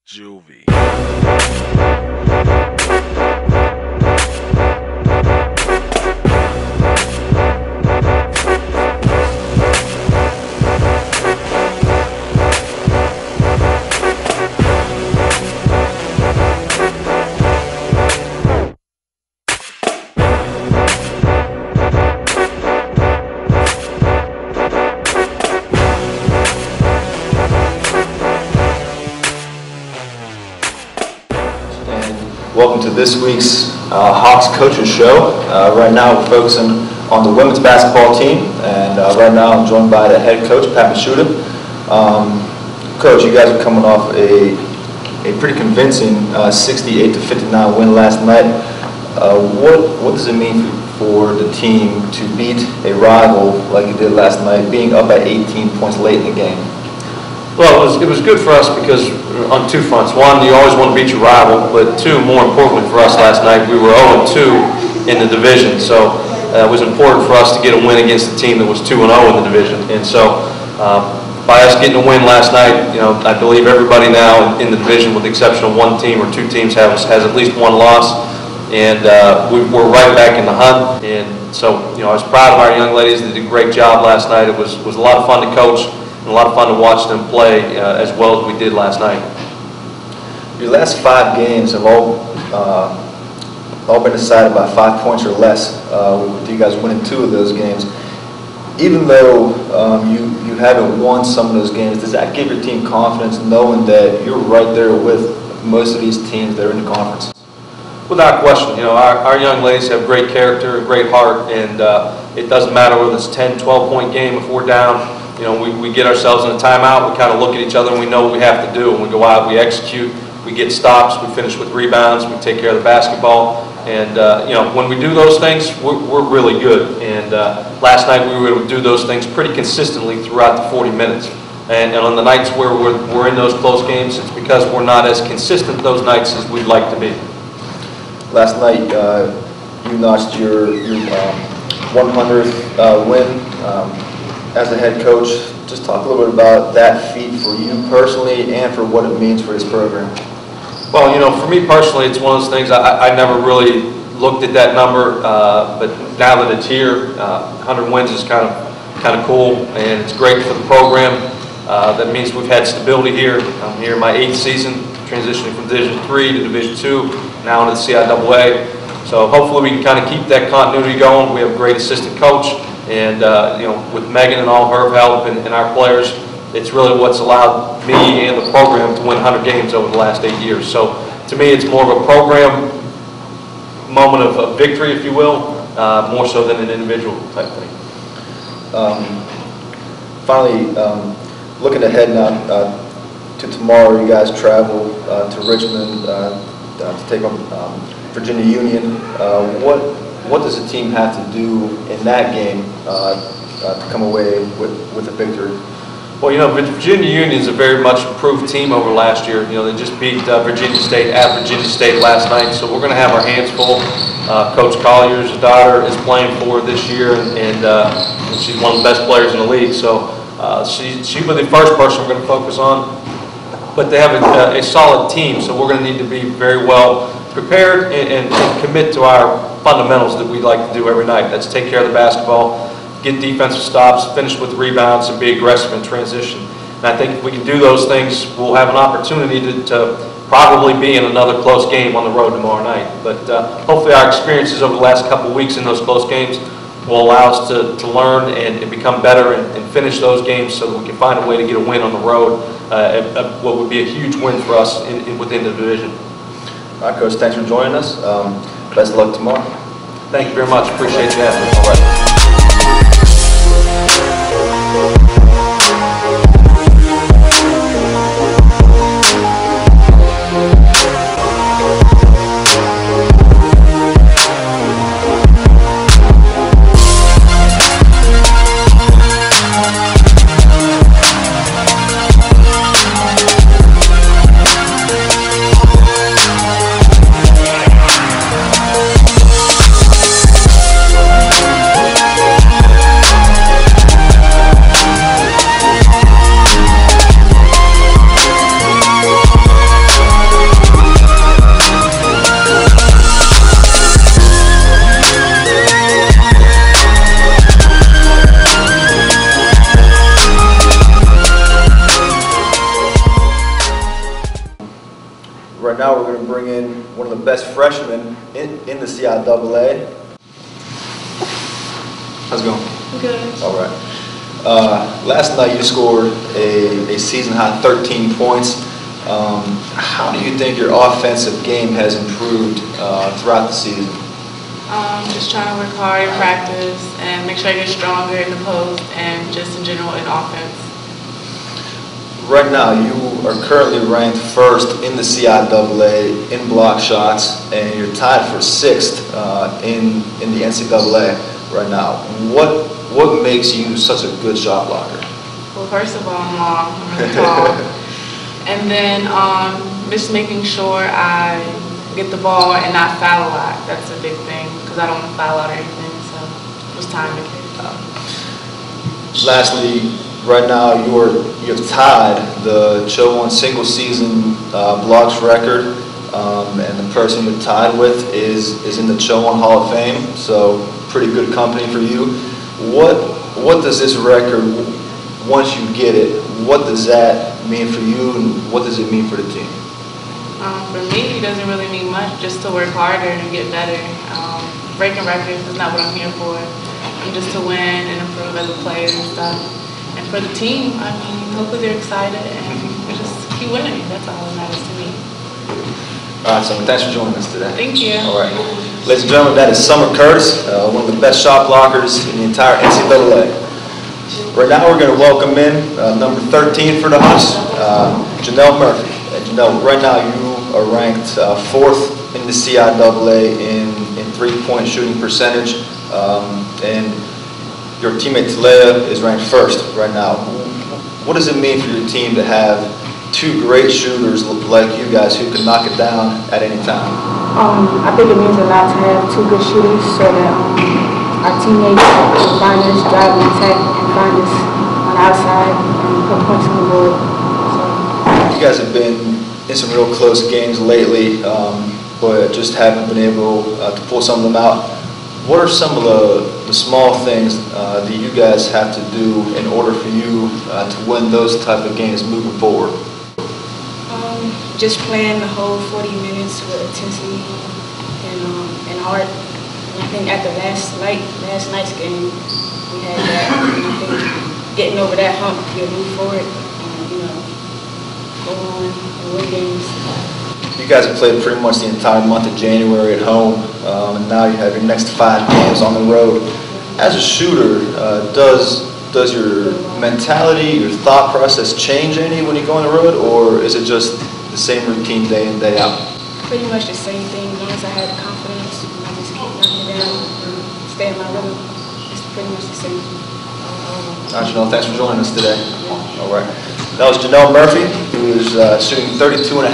Juvie. Welcome to this week's Hawks Coaches Show. Right now we're focusing on the women's basketball team, and right now I'm joined by the head coach, Pat Mashuda. Coach, you guys are coming off a pretty convincing 68-59 win last night. What does it mean for the team to beat a rival like you did last night, being up at 18 points late in the game? Well, it was good for us because on two fronts. One, you always want to beat your rival, but two, more importantly for us last night, we were 0-2 in the division. So it was important for us to get a win against a team that was 2-0 in the division. And so by us getting a win last night, I believe everybody now in the division, with the exception of one team or two teams, has at least one loss. And we're right back in the hunt. And so, I was proud of our young ladies. They did a great job last night. It was a lot of fun to coach. And a lot of fun to watch them play as well as we did last night. Your last 5 games have all been decided by 5 points or less, with you guys winning 2 of those games. Even though you haven't won some of those games, does that give your team confidence knowing that you're right there with most of these teams that are in the conference? Without question. Our young ladies have great character, great heart, and it doesn't matter whether it's a 10, 12-point game. If we're down, we get ourselves in a timeout, we kind of look at each other and we know what we have to do. And we go out, we execute, we get stops, we finish with rebounds, we take care of the basketball. And, when we do those things, we're really good. And last night we were able to do those things pretty consistently throughout the 40 minutes. And on the nights where we're in those close games, it's because we're not as consistent those nights as we'd like to be. Last night you notched your 100th win. As a head coach, just talk a little bit about that feat for you personally and for what it means for this program. Well, for me personally, it's one of those things I never really looked at that number, but now that it's here, 100 wins is kind of cool, and it's great for the program. That means we've had stability here. I'm here in my 8th season, transitioning from Division III to Division II, now into the CIAA. So hopefully we can kind of keep that continuity going. We have a great assistant coach. And, with Megan and all her help and our players, it's really what's allowed me and the program to win 100 games over the last 8 years. So to me, it's more of a program moment of victory, if you will, more so than an individual type thing. Finally, looking ahead now to tomorrow, you guys travel to Richmond to take on Virginia Union. What does the team have to do in that game to come away with a victory? Well, Virginia Union is a very much improved team over last year. They just beat Virginia State at Virginia State last night, so we're going to have our hands full. Coach Collier's daughter is playing for this year, and she's one of the best players in the league. So she'll be the first person we're going to focus on. But they have a solid team, so we're going to need to be very well prepared and commit to our fundamentals that we like to do every night. That's take care of the basketball, get defensive stops, finish with rebounds, and be aggressive in transition. And I think if we can do those things, we'll have an opportunity to probably be in another close game on the road tomorrow night. But hopefully our experiences over the last couple of weeks in those close games will allow us to learn and become better and finish those games so that we can find a way to get a win on the road, what would be a huge win for us within the division. All right, Coach, thanks for joining us. Best of luck tomorrow. Thank you very much. Appreciate you having me. All right. Right now we're going to bring in one of the best freshmen in the CIAA. How's it going? Good. All right. Last night you scored a season-high 13 points. How do you think your offensive game has improved throughout the season? Just trying to work hard in practice and make sure I get stronger in the post and just in general in offense. Right now, you are currently ranked first in the CIAA in block shots, and you're tied for 6th in the NCAA right now. What makes you such a good shot blocker? Well, first of all, I'm long, I'm really tall. And then just making sure I get the ball and not foul a lot. That's a big thing because I don't want to foul out or anything, so it was time to get it. Lastly, right now you've tied the Cho-1 single season blocks record, and the person you're tied with is in the Cho-1 Hall of Fame, so pretty good company for you. What does this record, once you get it, what does that mean for you and what does it mean for the team? For me, it doesn't really mean much, just to work harder and get better. Breaking records is not what I'm here for. I'm just to win and improve as a player and stuff. And for the team, I mean, hopefully they're excited and we just keep winning. That's all that matters to me. All right, so thanks for joining us today. Thank you. All right. Ladies and gentlemen, that is Summer Curtis, one of the best shot blockers in the entire NCAA. Right now we're going to welcome in number 13 for the Hodge, Jennelle Murphy. Jennelle, right now you are ranked 4th in the CIAA in three-point shooting percentage, and your teammate Taylaya is ranked 1st right now. What does it mean for your team to have 2 great shooters like you guys who can knock it down at any time? I think it means a lot to have 2 good shooters so that our teammates can find us, drive and attack, and find us on the outside and put points on the board. You guys have been in some real close games lately, but just haven't been able to pull some of them out. What are some of the small things that you guys have to do in order for you to win those type of games moving forward? Just playing the whole 40 minutes with intensity and heart. And I think after last night's game, we had that. And I think getting over that hump, we'll move forward and go on and win games. You guys have played pretty much the entire month of January at home, and now you have your next 5 games on the road. As a shooter, does your mentality, your thought process change any when you go on the road, or is it just the same routine day in, day out? Pretty much the same thing. As long as I had the confidence, and I just keep knocking it down and stay in my rhythm, it's pretty much the same. All right, Jennelle, thanks for joining us today. All right. That was Jennelle Murphy, who is shooting 32.5%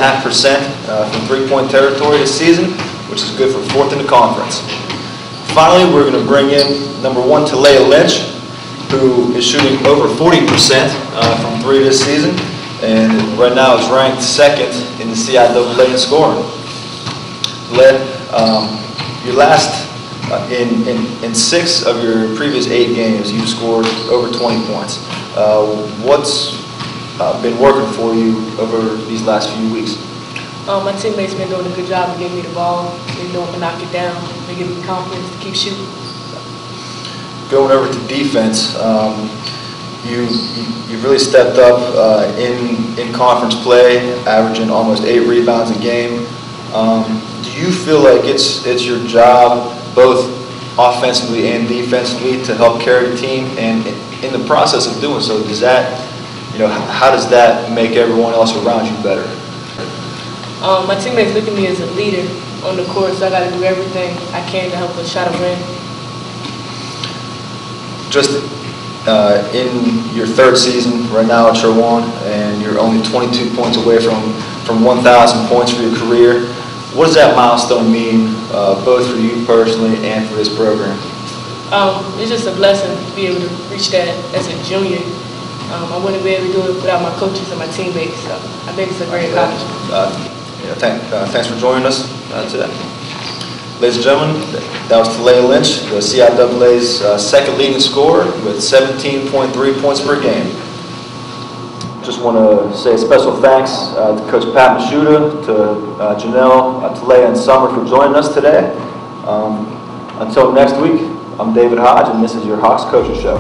from three-point territory this season, which is good for 4th in the conference. Finally, we're going to bring in number 1, Taylaya Lynch, who is shooting over 40% from 3 this season, and right now is ranked 2nd in the CIAA in scoring. Taylaya, your last in 6 of your previous 8 games, you scored over 20 points. What's been working for you over these last few weeks? My teammates been doing a good job of getting me the ball. They know to knock it down. They give me confidence to keep shooting. Going over to defense, you've really stepped up in conference play, averaging almost 8 rebounds a game. Do you feel like it's your job, both offensively and defensively, to help carry the team? And in the process of doing so, does that, how does that make everyone else around you better? My teammates look at me as a leader on the court, so I got to do everything I can to help us try to win. Just in your 3rd season right now at Cho-1, and you're only 22 points away from 1,000 points for your career. What does that milestone mean, both for you personally and for this program? It's just a blessing to be able to reach that as a junior. I wouldn't be able to do it without my coaches and my teammates, so I think it's a great accomplishment. Thanks for joining us today. Ladies and gentlemen, that was Taylaya Lynch, the CIAA's 2nd leading scorer with 17.3 points per game. just want to say a special thanks to Coach Pat Mashuda, to Jennelle, Taylaya, and Summer for joining us today. Until next week, I'm David Hodge, and this is your Hawks Coaches Show.